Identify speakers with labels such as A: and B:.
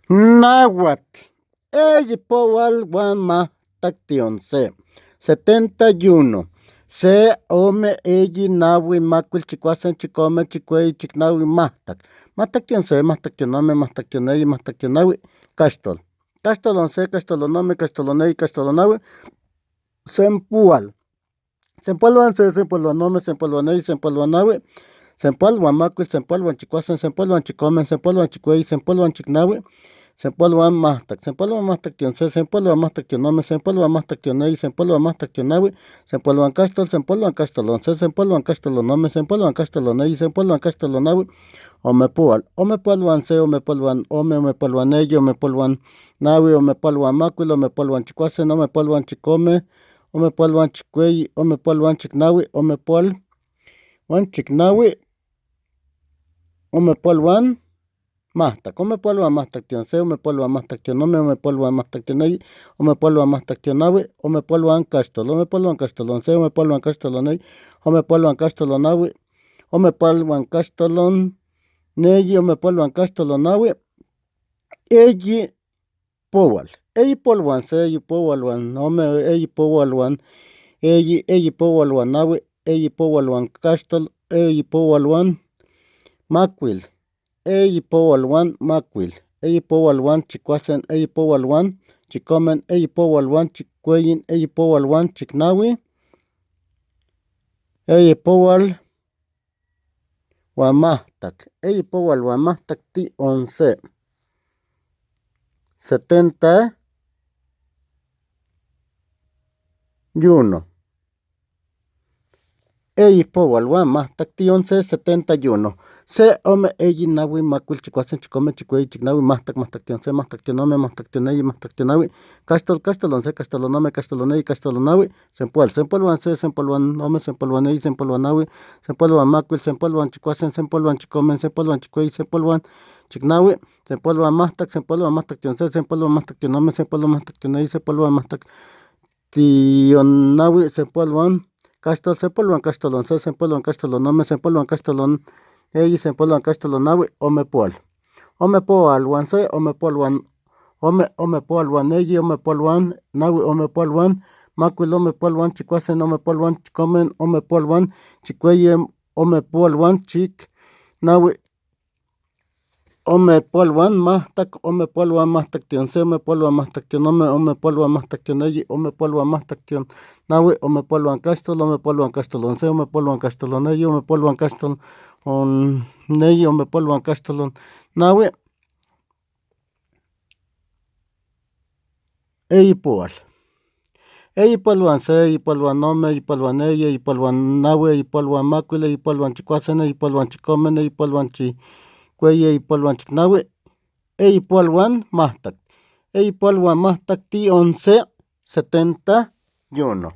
A: Náhuatl, eyipoual uan mahtlactli onse, 71, se, ome, eyi, naui, macuil, chicuasen, chicome, chicueyi, chicnaui, mahtlactli onse, mahtlactli onome, mahtlactli oneyi, mahtlactli onaui, caxtol, caxtol onse, caxtol onome, caxtol oneyi, caxtol onaui, sempual, sempual uan se, sempual uan ome, sempual uan eyi, sempual uan naui, sempual uan macuil, sempual uan chicuasen, sempual uan chicome, sempual uan chicueyi, sempual uan chicnaui, sempual uan mahtlactli, sempual uan mahtlactli onse, sempual uan mahtlactli onome, sempual uan mahtlactli oneyi, sempual uan mahtlactli onaui, sempual uan caxtol, sempual uan caxtol onse, sempual uan caxtol onome, sempual uan caxtol oneyi, sempual uan caxtol onaui, omepual, omepual uan se, omepual uan ome, omepual uan eyi, omepual uan naui, omepual uan macuil, omepual uan chicuasen, omepual uan chicome, omepual uan chicueyi, omepual uan chicnaui, omepual uan chicnaui, omepual uan mahtlactli, omepual uan mahtlactli onse, omepual uan mahtlactli onome, omepual uan mahtlactli oneyi, omepual uan mahtlactli onaui, omepual uan caxtol, omepual uan caxtol onse, omepual uan caxtol oneyi, omepual uan caxtol onaui, omepual uan caxtol oneyi, omepual uan caxtol onaui, eyipoual, eyipoual uan se, eyipoual uan ome, eyipoual uan eyi, eyipoual uan naui, eyipoual uan caxtol, eyipoual uan macuil, eyipoual uan macuil, eyipoual uan chicuasen, eyipoual uan chicomen, eyipoual uan chicueyin, eyipoual uan chicnaui, eyipoual uan mahtlactli, eyipoual uan mahtlactli onse, 71, eyipoual uan mahtlactli onse, 71, se, ome, eyi, naui, macuil, chicuasen, chicome, chicueyi, chicnaui, mahtlactli, mahtlactli onse, mahtlactli onome, mahtlactli oneyi, mahtlactli onaui, caxtol, caxtol onse, caxtol onome, caxtol oneyi, caxtol onaui, sempual, sempual uan se, sempual uan ome, sempual uan eyi, sempual uan naui, sempual uan macuil, sempual uan chicuasen, sempual uan chicome, sempual uan chicueyi, sempual uan chicnaui, sempual uan mahtlactli, sempual uan mahtlactli onse, sempual uan mahtlactli onome, sempual uan mahtlactli oneyi, sempual uan mahtlactli onaui, sempual uan caxtol, sempual uan caxtol onse, sempual uan caxtol onome, sempual uan caxtol oneyi, sempual uan caxtol onaui, omepual, omepual uan se, omepual uan ome, omepual uan eyi, omepual uan naui, omepual uan macuil, omepual uan chicuasen, omepual uan chicomen, omepual uan chicueyi, omepual uan chicnaui, omepual uan mahtlactli, omepual uan mahtlactli onse, omepual uan mahtlactli onome, omepual uan mahtlactli oneyi, omepual uan mahtlactli onaui, omepual uan caxtol, omepual uan caxtol onse, omepual uan caxtol oneyi, omepual uan caxtol oneyi, omepual uan caxtol onaui, eyipoual, eyipoual uan se, eyipoual uan ome, eyipoual uan eyi, eyipoual uan naui, eyipoual uan macuil, eyipoual uan chicuasen, eyipoual uan chicomen, eyipoual uan chicueyi, eyipoual uan chicnaui, eyipoual uan mahtlactli, eyipoual uan mahtlactli onse, 71.